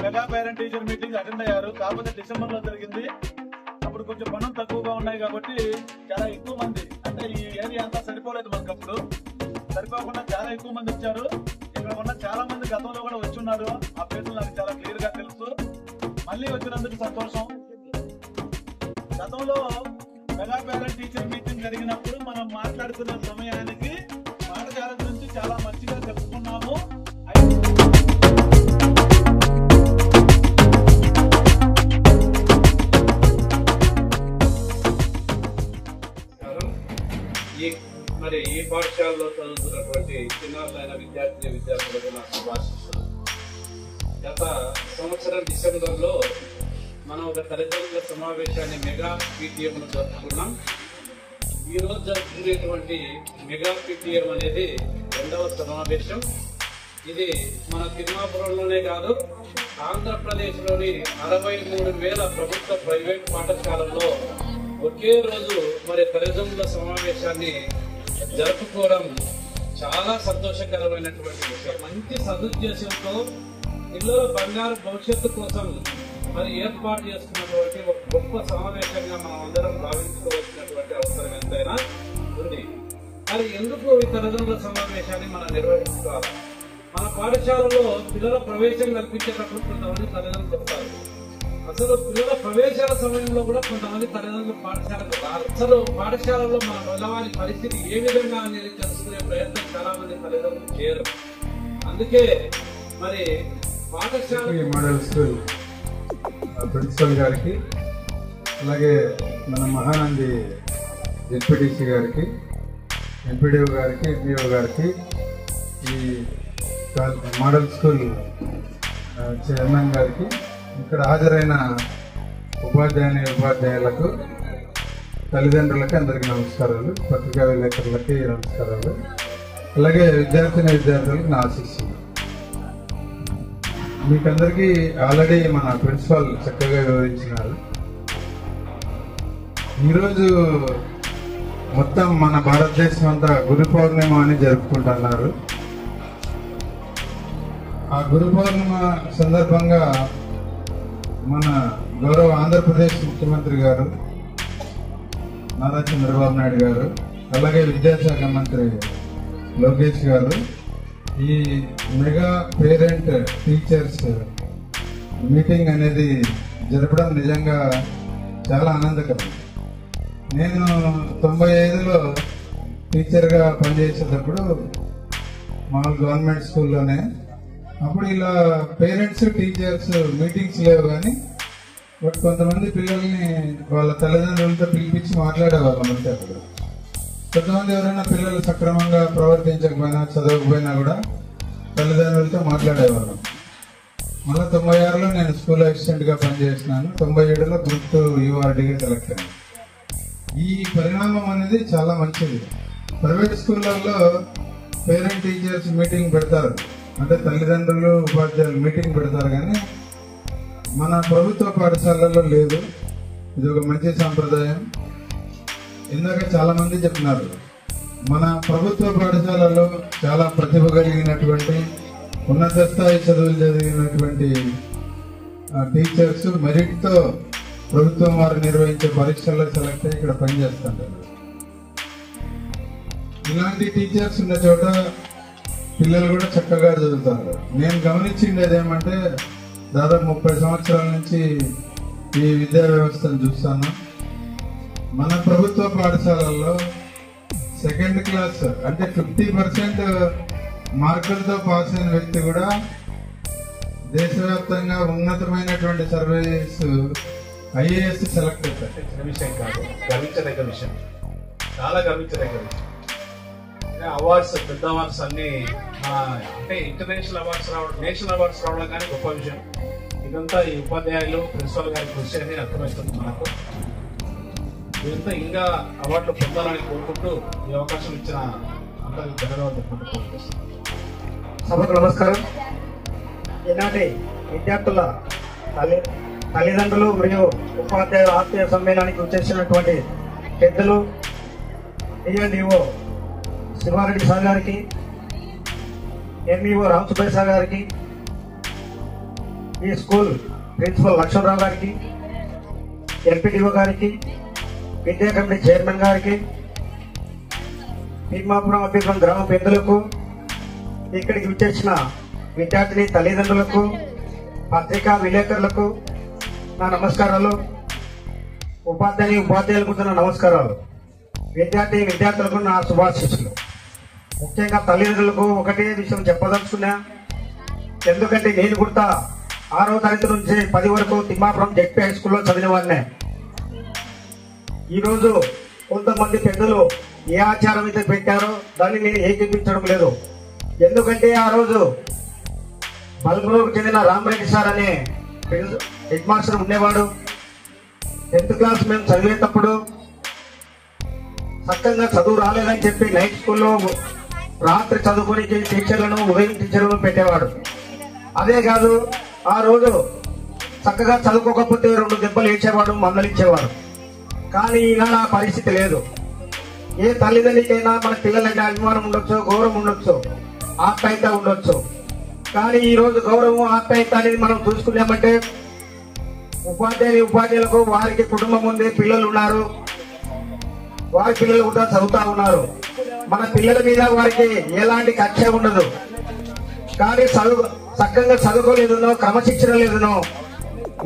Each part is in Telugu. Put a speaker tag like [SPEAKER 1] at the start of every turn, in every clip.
[SPEAKER 1] Mega parent teacher meeting attend అయ్యారు. కాకపోతే డిసెంబర్ లో జరిగింది. అప్పుడు కొంచెం పనులు తక్కువగా ఉన్నాయి కాబట్టి చాలా ఎక్కువ మంది, అంటే ఈ ఏరియా అంతా సరిపోలేదు మనకు. అప్పుడు సరిపోకుండా చాలా ఎక్కువ మంది వచ్చారు. ఇక్కడ ఉన్న చాలా మంది గతంలో కూడా వచ్చి ఉన్నారు. ఆ పేర్లు నాకు చాలా క్లియర్ గా తెలుసు. మళ్ళీ వచ్చినందుకు సంతోషం. గతంలో మెగా పేరెంట్ టీచర్ మీటింగ్ జరిగినప్పుడు మనం మాట్లాడుకున్న సమయానికి పాఠశాల గురించి చాలా మంచిగా చెప్పుకున్నాము.
[SPEAKER 2] మరి ఈ పాఠశాలలో చదువుతున్నటువంటి చిన్నారులైన విద్యార్థులకు నా శుభాశీస్సులు. గత సంవత్సరం డిసెంబర్లో మనం ఒక తల్లిదండ్రుల సమావేశాన్ని మెగా పీటీఎంను జరుపుకున్నాం. ఈరోజు జరుపుకునేటువంటి మెగా పీటీఎం అనేది 2వ సమావేశం. ఇది మన తిమ్మాపురంలోనే కాదు, ఆంధ్రప్రదేశ్లోని 63,000 ప్రభుత్వ ప్రైవేట్ పాఠశాలల్లో ఒకే రోజు మరి తల్లిదండ్రుల సమావేశాన్ని జరుపుకోవడం చాలా సంతోషకరమైనటువంటి విషయం. మంచి సదుద్దేశంతో పిల్లల బంగారు భవిష్యత్తు కోసం మరి ఏర్పాటు చేసుకున్నటువంటి ఒక గొప్ప సమావేశంగా మనం అందరం భావించుకోవాల్సినటువంటి అవసరం ఎంతైనా ఉంది. మరి ఎందుకు ఈ తల్లిదండ్రుల సమావేశాన్ని మనం నిర్వహించుకోవాలి? మన పాఠశాలలో పిల్లల ప్రవేశం కల్పించేటప్పుడు కొంతమంది తల్లిదండ్రులు చెప్తారు. అసలు పిల్లల ప్రవేశాల సమయంలో కూడా కొంతమంది తల్లిదండ్రులు పాఠశాలకు రారు. అసలు పాఠశాలలో మన పిల్లవారి పరిస్థితి ఏ విధంగా అనేది తెలుసుకునే ప్రయత్నం చాలా మంది తల్లిదండ్రులు చేయరు. అందుకే మరి పాఠశాల
[SPEAKER 3] మోడల్ స్కూల్ ప్రిన్సిపల్ గారికి, అలాగే మన మహానంది జెడ్పీటీసీ గారికి, ఎంపీడీఓ గారికి, ఎంపీఓ గారికి, ఈ మోడల్ స్కూల్ చైర్మన్ గారికి, ఇక్కడ హాజరైన ఉపాధ్యాయులకు, తల్లిదండ్రులకి అందరికీ నమస్కారాలు, పత్రికా విలేకరులకి నమస్కారాలు, అలాగే విద్యార్థులకు నా ఆశీస్సులు. మీకందరికీ ఆల్రెడీ మన ప్రిన్సిపాల్ చక్కగా వివరించినారు. ఈరోజు మొత్తం మన భారతదేశం అంతా గురు పౌర్ణిమ అని జరుపుకుంటున్నారు. ఆ గురు పౌర్ణిమ సందర్భంగా మన గౌరవ ఆంధ్రప్రదేశ్ ముఖ్యమంత్రి గారు నారా చంద్రబాబు నాయుడు గారు, అలాగే విద్యాశాఖ మంత్రి లోకేష్ గారు ఈ మెగా పేరెంట్ టీచర్స్ మీటింగ్ అనేది జరపడం నిజంగా చాలా ఆనందకరం. నేను 95లో టీచర్గా పనిచేసేటప్పుడు మా గవర్నమెంట్ స్కూల్లోనే, అప్పుడు ఇలా పేరెంట్స్ టీచర్స్ మీటింగ్స్ లేవు, కానీ బట్ కొంతమంది పిల్లల్ని వాళ్ళ తల్లిదండ్రులతో పిలిపించి మాట్లాడేవాళ్ళం. అంటే అక్కడ కొంతమంది ఎవరైనా పిల్లలు సక్రమంగా ప్రవర్తించకపోయినా, చదవకపోయినా కూడా తల్లిదండ్రులతో మాట్లాడేవాళ్ళం. మళ్ళీ 96లో నేను స్కూల్ అసిస్టెంట్గా పనిచేస్తున్నాను. 97లో గ్రూప్ 2 యూఆర్డీగా సెలెక్ట్ అయ్యాను. ఈ పరిణామం అనేది చాలా మంచిది. ప్రైవేట్ స్కూళ్ళల్లో పేరెంట్ టీచర్స్ మీటింగ్ పెడతారు, అంటే తల్లిదండ్రులు ఉపాధ్యాయులు మీటింగ్ పెడతారు, కానీ మన ప్రభుత్వ పాఠశాలల్లో లేదు. ఇది ఒక మంచి సాంప్రదాయం. ఇందాక చాలా మంది చెప్పినారు, మన ప్రభుత్వ పాఠశాలలో చాలా ప్రతిభ కలిగినటువంటి ఉన్నత స్థాయి చదువులు చదివినటువంటి టీచర్స్ మెరిట్తో ప్రభుత్వం వారు నిర్వహించే పరీక్షల్లో సెలెక్ట్ అయ్యి ఇక్కడ పనిచేస్తుంటారు. ఇలాంటి టీచర్స్ ఉన్న చోట పిల్లలు కూడా చక్కగా చదువుతారు. నేను గమనించింది ఏమంటే, దాదాపు 30 సంవత్సరాల నుంచి ఈ విద్యా వ్యవస్థను చూస్తాను. మన ప్రభుత్వ పాఠశాలల్లో సెకండ్ క్లాస్ అంటే 50% మార్కులతో పాస్ అయిన వ్యక్తి కూడా దేశవ్యాప్తంగా ఉన్నతమైనటువంటి సర్వీస్ ఐఏఎస్ సెలెక్ట్ అవుతారు.
[SPEAKER 2] విషయం కాదు, గర్వించదగ్గ విషయం, చాలా గర్వించదగ్గ విషయం. అవార్డ్స్, పెద్ద అవార్డ్స్ అన్ని అంటే ఇంటర్నేషనల్ అవార్డ్స్ రావడం, నేషనల్ అవార్డ్స్ రావడం కానీ గొప్ప విషయం. ఇదంతా ఈ ఉపాధ్యాయులు, ప్రిన్సిపల్ గారి కృషి అని అర్థమవుతుంది మనకు. ఇదంతా ఇంకా అవార్డులు పొందాలని కోరుకుంటూ ఈ అవకాశం ఇచ్చిన అందరికీ ధన్యవాదాలు.
[SPEAKER 4] సభకు నమస్కారం. ఈనాటి విద్యార్థుల తల్లిదండ్రులు మరియు ఉపాధ్యాయుల ఆత్మీయ సమ్మేళనానికి వచ్చేసినటువంటి పెద్దలు డిఎన్డిఓ శివారెడ్డి సార్ గారికి, ఎంఈఓ రామసుబ్బయ్య సార్ గారికి, ఈ స్కూల్ ప్రిన్సిపల్ లక్ష్మణరావు గారికి, ఎంపీడీఓ గారికి, విద్యా కమిటీ చైర్మన్ గారికి, భీమాపురం అభిపురం గ్రామ పెద్దలకు, ఇక్కడికి విచ్చేసిన విద్యార్థిని తల్లిదండ్రులకు, పత్రికా విలేకరులకు నా నమస్కారాలు. ఉపాధ్యాయులకు నా నమస్కారాలు. విద్యార్థులకు నా శుభాశీస్సులు. ముఖ్యంగా తల్లిదండ్రులకు ఒకటే విషయం చెప్పదలుచుకున్నా. ఎందుకంటే నేను కూడా 6వ తరగతి నుంచి 10 వరకు తిమ్మాపురం జెడ్పీ హై స్కూల్లో చదివిన వాడినే. ఈరోజు కొంతమంది పెద్దలు ఏ ఆచారం అయితే పెట్టారో దాన్ని నేను ఏకీపించడం లేదు. ఎందుకంటే ఆ రోజు బల్బులోకి చెందిన రామరెడ్డి సార్ అనే హెడ్ మాస్టర్ ఉండేవాడు. 10th క్లాస్ మేము చదివేటప్పుడు చక్కగా చదువు రాలేదని చెప్పి నైట్ స్కూల్లో రాత్రి చదువుకుని టీచర్లను, ఉదయం టీచర్లను పెట్టేవాడు. అదే కాదు, ఆ రోజు చక్కగా చదువుకోకపోతే 2 దెబ్బలు వేసేవాడు, మందలించేవాడు. కానీ ఈనాడు ఆ పరిస్థితి లేదు. ఏ తల్లిదండ్రులకైనా మన పిల్లలంటే అభిమానం ఉండొచ్చు, గౌరవం ఉండొచ్చు, ఆప్యాయత ఉండొచ్చు. కానీ ఈ రోజు గౌరవం, ఆప్యాయత అనేది మనం చూసుకున్నామంటే ఉపాధ్యాయులకు వారికి కుటుంబం ఉంది, పిల్లలు ఉన్నారు, వారి పిల్లలు కూడా చదువుతా ఉన్నారు. మన పిల్లల మీద వారికి ఎలాంటి కక్ష ఉండదు. కానీ చక్కగా చదువుకోలేదునో, క్రమశిక్షణ లేదునో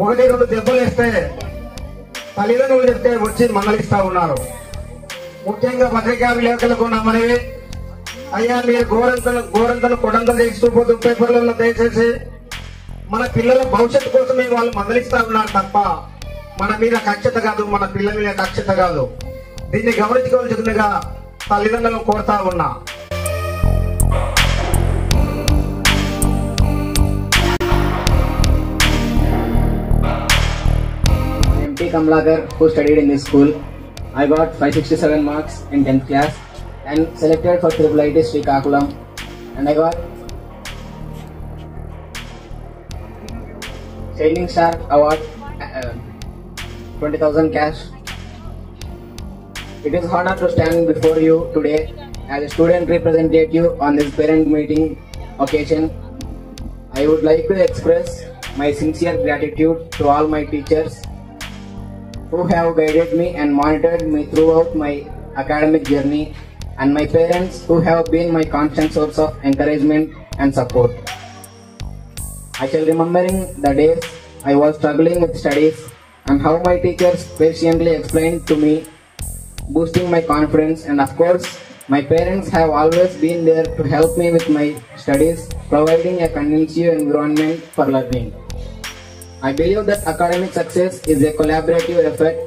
[SPEAKER 4] 1-2 దెబ్బలు వేస్తే తల్లిదండ్రులు చెప్తే వచ్చి మందలిస్తా ఉన్నారు. ముఖ్యంగా పత్రికా విలేకరులకు నా మనవి, అయ్యా మీరు గోరంతలు కొడంతలు తీసుకుపోతూ పేపర్లలో దయచేసి మన పిల్లల భవిష్యత్తు కోసమే వాళ్ళు మందలిస్తా ఉన్నారు తప్ప మన మీద కక్షత కాదు, మన పిల్లల మీద కక్షత కాదు. దీన్ని గమనించుకోవాల్సిందిగా తల్లిదండ్రులను కోరుతా ఉన్నా.
[SPEAKER 5] M.P. Kamlakar, who studied in this school. I got 567 marks in 10th class and selected for IIIT Srikakulam, and I got Shining Star Award, 20,000 cash. It is honor to stand before you today as a student representative on this parent meeting occasion. I would like to express my sincere gratitude to all my teachers who have guided me and monitored me throughout my academic journey, and my parents who have been my constant source of encouragement and support. I shall remembering the days I was struggling with studies and how my teachers patiently explained to me, boosting my confidence, and of course my parents have always been there to help me with my studies, providing a conducive environment for learning. I believe that academic success is a collaborative effort.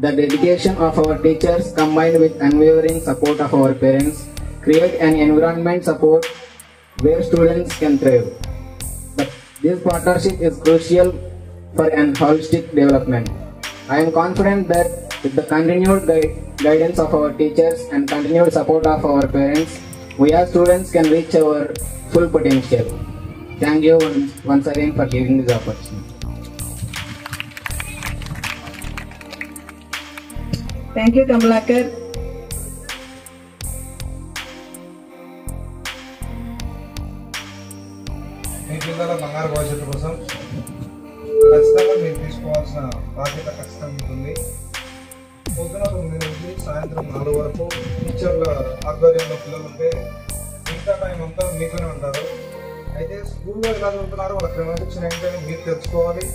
[SPEAKER 5] The dedication of our teachers combined with unwavering support of our parents create an environment support where students can thrive. This partnership is crucial for an holistic development. I am confident that with the continued guidance of our teachers and continued support of our parents, we as students can reach our full potential. Thank you once again for giving this opportunity.
[SPEAKER 6] Thank you, Kamlakar.
[SPEAKER 3] మీ పిల్లల బంగారు భవిష్యత్తు కోసం ఖచ్చితంగా మీరు తీసుకోవాల్సిన బాధ్యత ఖచ్చితంగా ఉంటుంది. పొద్దున 9 నుంచి సాయంత్రం 4 వరకు టీచర్ల ఆధ్వర్యంలో పిల్లలు ఉంటే మిగతా టైం అంతా మీతోనే ఉంటారు. అయితే స్కూల్లో ఎలా చదువుతున్నారో వాళ్ళ క్రమశిక్షణ ఏంటని మీరు తెలుసుకోవాలి.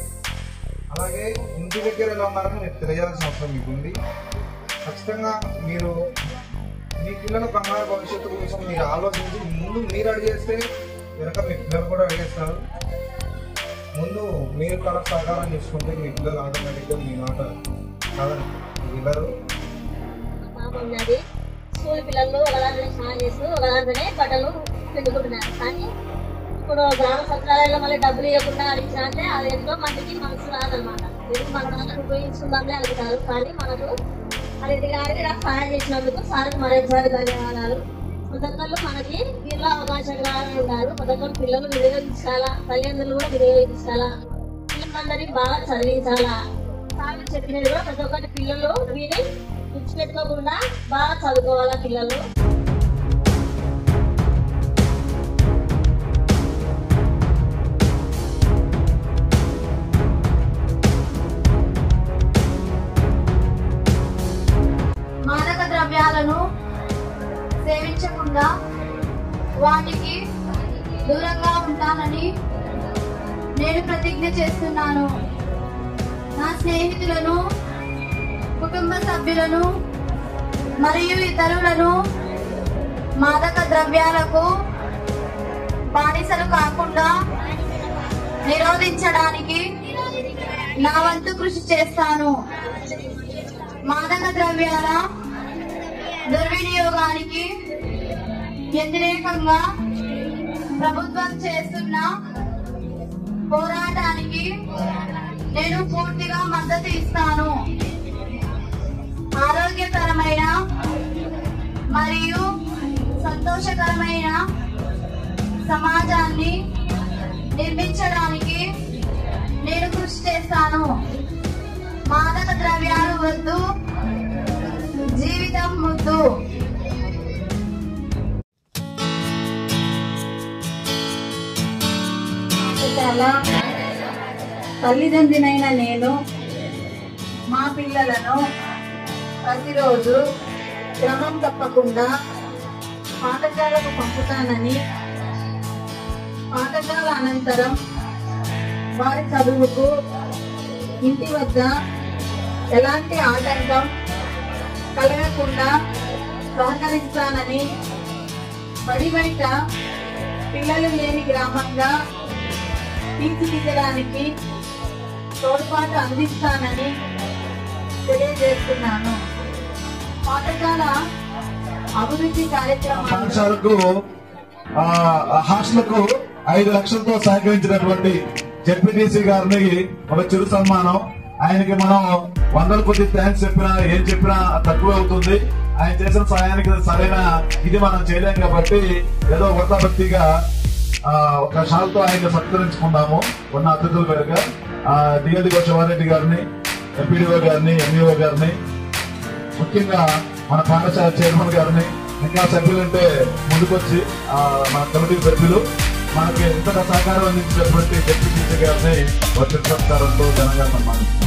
[SPEAKER 3] అలాగే ఇంటి దగ్గర ఎలా ఉన్నారని మీరు తెలియాల్సిన అవసరం మీకు ఉంది. ఖచ్చితంగా మీరు మీ పిల్లల బంగారు భవిష్యత్తు కోసం మీరు ఆలోచించి ముందు మీరు అడిగేస్తే వెనక మీ పిల్లలు కూడా అడిగేస్తారు. ముందు మీరు కళ సహకారం చేసుకుంటే మీ పిల్లలు ఆటోమేటిక్గా మీ మాట కాదని వినరు.
[SPEAKER 7] స్కూల్ పిల్లలు ఒకదాంట్లో స్నానం చేస్తూ ఒకదాంట్లోనే బట్టలు పిండుకుంటున్నారు. కానీ ఇప్పుడు గ్రామ సచివాలయంలో మళ్ళీ డబ్బులు ఇవ్వకుండా అడిగినా అంటే అది ఎంతో మందికి మనసు రాదనమాట. మన దాంట్లో ఉపయోగించుకుందాంలే అడుగుతారు. కానీ మనకు అది గారికి నాకు సహాయం చేసినందుకు సార్కి మరోసారి ధన్యవాదాలు. కొందరు మనకి వీళ్ళు అవకాశంగా ఉన్నారు. కొందరు పిల్లలు వినియోగించాలా, తల్లిదండ్రులు కూడా వినియోగించాలా, పిల్లలందరినీ బాగా చదివించాలా. సార్లు చెప్పినది కూడా ప్రతి ఒక్కటి పిల్లలు వీని విడిచిపెట్టుకోకుండా బాగా చదువుకోవాలా పిల్లలు.
[SPEAKER 8] నేను ప్రతిజ్ఞ చేస్తున్నాను. నా స్నేహితులను, కుటుంబ సభ్యులను మరియు ఇతరులను మాదక ద్రవ్యాలకు బానిసలు కాకుండా నిరోధించడానికి నా వంతు కృషి చేస్తాను. మాదక ద్రవ్యాల దుర్వినియోగానికి వ్యతిరేకంగా ప్రభుత్వం చేస్తున్న పోరాటానికి నేను పూర్తిగా మద్దతు ఇస్తాను. ఆరోగ్యకరమైన మరియు సంతోషకరమైన సమాజాన్ని నిర్మించడానికి నేను కృషి చేస్తాను. మాదక ద్రవ్యాలు వద్దు, జీవితం ముద్దు.
[SPEAKER 6] తల్లిదండ్రినైన నేను మా పిల్లలను ప్రతిరోజు క్రమం తప్పకుండా పాఠశాలకు పంపుతానని, పాఠశాల అనంతరం వారి చదువుకు ఇంటి వద్ద ఎలాంటి ఆటంకం కలగకుండా సహకరిస్తానని, బడి బయట పిల్లలు లేని గ్రామంగా తీర్చిదిద్దడానికి తోడ్పాటు అందిస్తానని తెలియజేస్తున్నాను. పాఠశాల అభివృద్ధి కార్యక్రమాలు
[SPEAKER 3] పాఠశాలకు హాస్టల్కు 5 లక్షలతో సహకరించినటువంటి జెడ్పీటీసీ గారిని ఒక చిరు సన్మానం. ఆయనకి మనం 100 కొద్ది థ్యాంక్స్ చెప్పినా ఏం చెప్పినా తక్కువ అవుతుంది. ఆయన చేసిన సహాయానికి సరైన ఇది మనం చేయలేం కాబట్టి ఏదో వృతాభక్తిగా ఒక షాల్తో ఆయన సత్కరించుకున్నాము. ఉన్న అతిథులు కనుక డిఎల్డి శివారెడ్డి గారిని, ఎంపీడీఓ గారిని, ఎంఈఓ గారిని, ముఖ్యంగా మన పాఠశాల చైర్మన్ గారిని, ఇంకా సభ్యులంటే ముందుకొచ్చి మన కమిటీ సభ్యులు మనకి ఇంతగా సహకారం అందించినటువంటి డిప్యూటీ గారిని వచ్చే సంస్కారంతో ఘనంగా సన్మానిస్తాం.